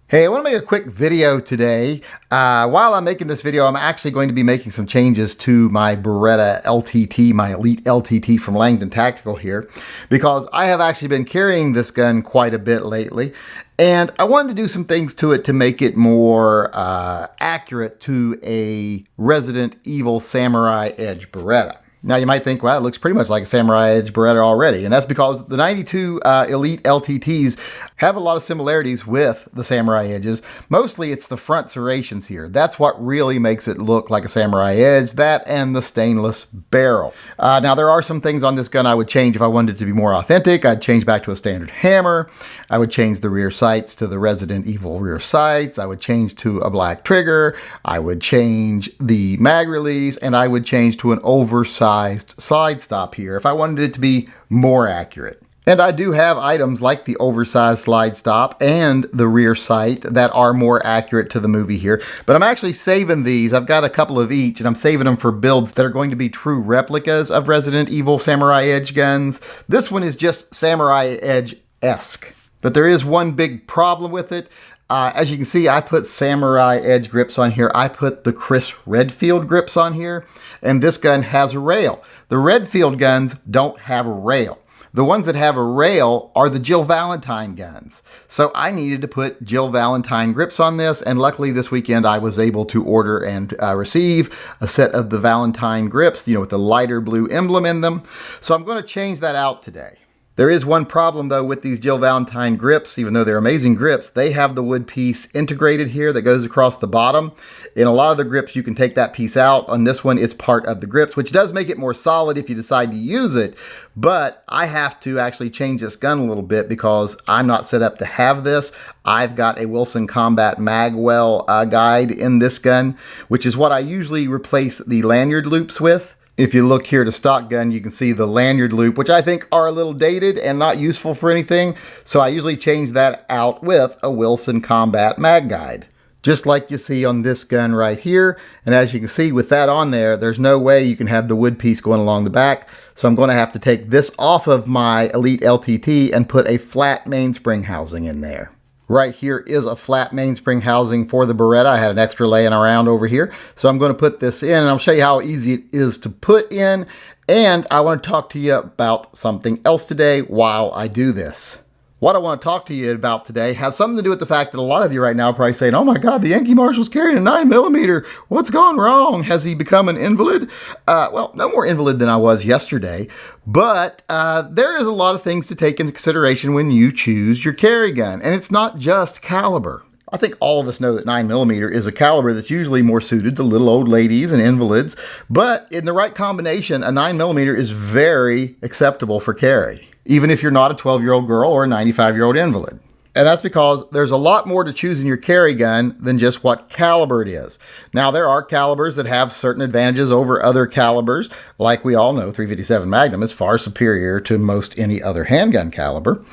Hey, I want to make a quick video today. While I'm making this video, I'm actually going to be making some changes to my Beretta LTT, my Elite LTT from Langdon Tactical here, because I have actually been carrying this gun quite a bit lately, and I wanted to do some things to it to make it more accurate to a Resident Evil Samurai Edge Beretta. Now you might think, well, it looks pretty much like a Samurai Edge Beretta already, and that's because the 92 Elite LTTs have a lot of similarities with the Samurai Edges. Mostly it's the front serrations here. That's what really makes it look like a Samurai Edge, that and the stainless barrel. Now there are some things on this gun I would change if I wanted it to be more authentic. I'd change back to a standard hammer. I would change the rear sights to the Resident Evil rear sights. I would change to a black trigger. I would change the mag release, and I would change to an oversized slide stop here if I wanted it to be more accurate. And I do have items like the oversized slide stop and the rear sight that are more accurate to the movie here. But I'm actually saving these. I've got a couple of each, and I'm saving them for builds that are going to be true replicas of Resident Evil Samurai Edge guns. This one is just Samurai Edge-esque. But there is one big problem with it. As you can see, I put Samurai Edge grips on here. I put the Chris Redfield grips on here, and this gun has a rail. The Redfield guns don't have a rail. The ones that have a rail are the Jill Valentine guns. So I needed to put Jill Valentine grips on this, and luckily this weekend I was able to order and receive a set of the Valentine grips, with the lighter blue emblem in them. So I'm going to change that out today. There is one problem though with these Jill Valentine grips. Even though they're amazing grips, they have the wood piece integrated here that goes across the bottom. In a lot of the grips, you can take that piece out. On this one, it's part of the grips, which does make it more solid if you decide to use it. But I have to actually change this gun a little bit because I'm not set up to have this. I've got a Wilson Combat Magwell guide in this gun, which is what I usually replace the lanyard loops with. If you look here to stock gun, you can see the lanyard loop, which I think are a little dated and not useful for anything. So I usually change that out with a Wilson Combat Mag Guide, just like you see on this gun right here. And as you can see with that on there, there's no way you can have the wood piece going along the back. So I'm going to have to take this off of my Elite LTT and put a flat mainspring housing in there. Right here is a flat mainspring housing for the Beretta. I had an extra laying around over here. So I'm going to put this in, and I'll show you how easy it is to put in. And I want to talk to you about something else today while I do this. What I want to talk to you about today has something to do with the fact that a lot of you right now are probably saying, oh my God, the Yankee Marshal's carrying a 9mm. What's gone wrong? Has he become an invalid? Well, no more invalid than I was yesterday, but there is a lot of things to take into consideration when you choose your carry gun, and it's not just caliber. I think all of us know that 9mm is a caliber that's usually more suited to little old ladies and invalids, but in the right combination, a 9mm is very acceptable for carry, even if you're not a 12-year-old girl or a 95-year-old invalid. And that's because there's a lot more to choosing your carry gun than just what caliber it is. Now, there are calibers that have certain advantages over other calibers. Like we all know, .357 Magnum is far superior to most any other handgun caliber.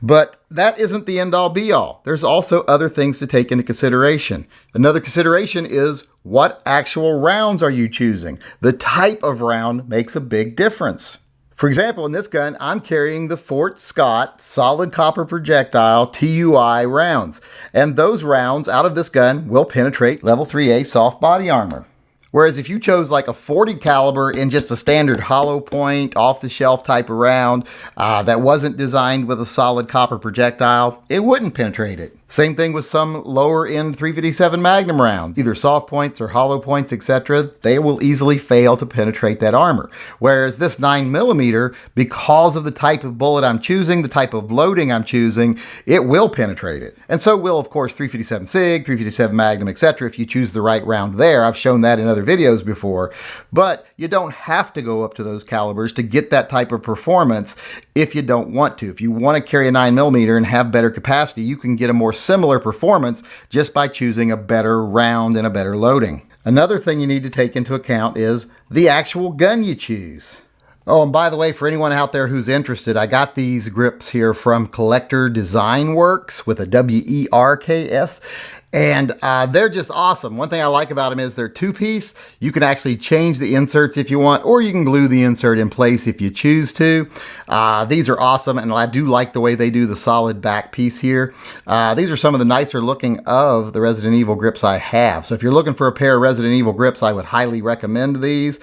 But that isn't the end-all be-all. There's also other things to take into consideration. Another consideration is what actual rounds are you choosing? The type of round makes a big difference. For example, in this gun, I'm carrying the Fort Scott solid copper projectile TUI rounds. And those rounds out of this gun will penetrate level 3A soft body armor. Whereas if you chose like a 40 caliber in just a standard hollow point, off-the-shelf type of round that wasn't designed with a solid copper projectile, it wouldn't penetrate it. Same thing with some lower-end .357 Magnum rounds, either soft points or hollow points, etc. They will easily fail to penetrate that armor. Whereas this 9mm, because of the type of bullet I'm choosing, the type of loading I'm choosing, it will penetrate it. And so will, of course, .357 SIG, .357 Magnum, etc. if you choose the right round there. I've shown that in other videos before. But you don't have to go up to those calibers to get that type of performance if you don't want to. If you want to carry a 9mm and have better capacity, you can get a more similar performance just by choosing a better round and a better loading. Another thing you need to take into account is the actual gun you choose. Oh, and by the way, for anyone out there who's interested, I got these grips here from Collector Design Works with a Werks. And they're just awesome. One thing I like about them is they're two-piece. You can actually change the inserts if you want, or you can glue the insert in place if you choose to. These are awesome, and I do like the way they do the solid back piece here. These are some of the nicer looking of the Resident Evil grips I have. So if you're looking for a pair of Resident Evil grips, I would highly recommend these.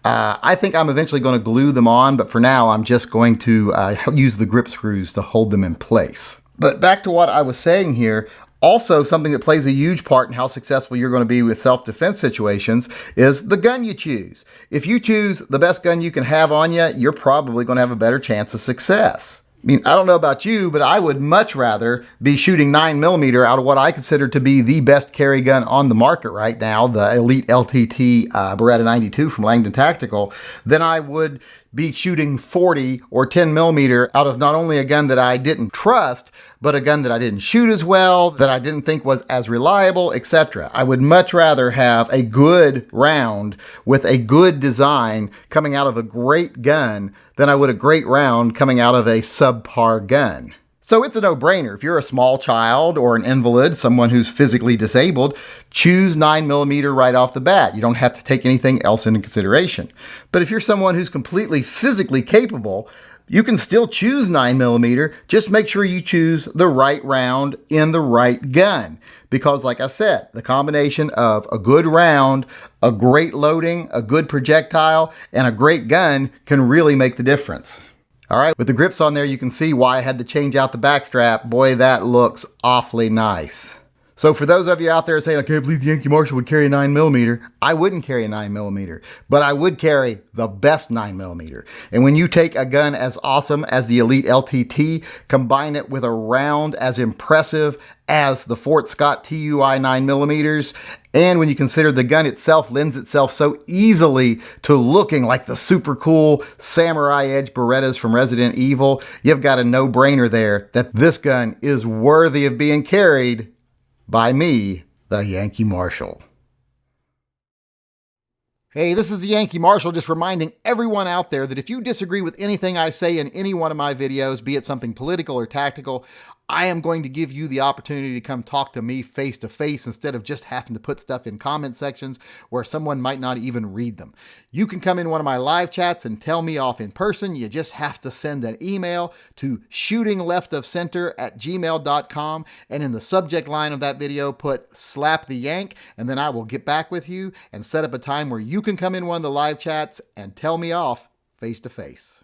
I think I'm eventually going to glue them on, but for now I'm just going to use the grip screws to hold them in place. But back to what I was saying here. Also, something that plays a huge part in how successful you're going to be with self-defense situations is the gun you choose. If you choose the best gun you can have on you, you're probably going to have a better chance of success. I mean, I don't know about you, but I would much rather be shooting 9mm out of what I consider to be the best carry gun on the market right now, the Elite LTT Beretta 92 from Langdon Tactical, than I would be shooting 40 or 10mm out of not only a gun that I didn't trust, but a gun that I didn't shoot as well, that I didn't think was as reliable, etc. I would much rather have a good round with a good design coming out of a great gun than I would a great round coming out of a subpar gun. So it's a no-brainer. If you're a small child or an invalid, someone who's physically disabled, choose 9mm right off the bat. You don't have to take anything else into consideration. But if you're someone who's completely physically capable, you can still choose 9mm, just make sure you choose the right round in the right gun. Because like I said, the combination of a good round, a great loading, a good projectile, and a great gun can really make the difference. All right, with the grips on there, you can see why I had to change out the back strap. Boy, that looks awfully nice. So for those of you out there saying, I can't believe the Yankee Marshal would carry a 9mm, I wouldn't carry a 9mm, but I would carry the best 9mm. And when you take a gun as awesome as the Elite LTT, combine it with a round as impressive as the Fort Scott TUI 9mm, and when you consider the gun itself lends itself so easily to looking like the super cool Samurai Edge Berettas from Resident Evil, you've got a no-brainer there that this gun is worthy of being carried by me, the Yankee Marshal. Hey, this is the Yankee Marshal, just reminding everyone out there that if you disagree with anything I say in any one of my videos, be it something political or tactical, I am going to give you the opportunity to come talk to me face to face instead of just having to put stuff in comment sections where someone might not even read them. You can come in one of my live chats and tell me off in person. You just have to send an email to shootingleftofcenter@gmail.com, and in the subject line of that video put slap the yank, and then I will get back with you and set up a time where you can come in one of the live chats and tell me off face to face.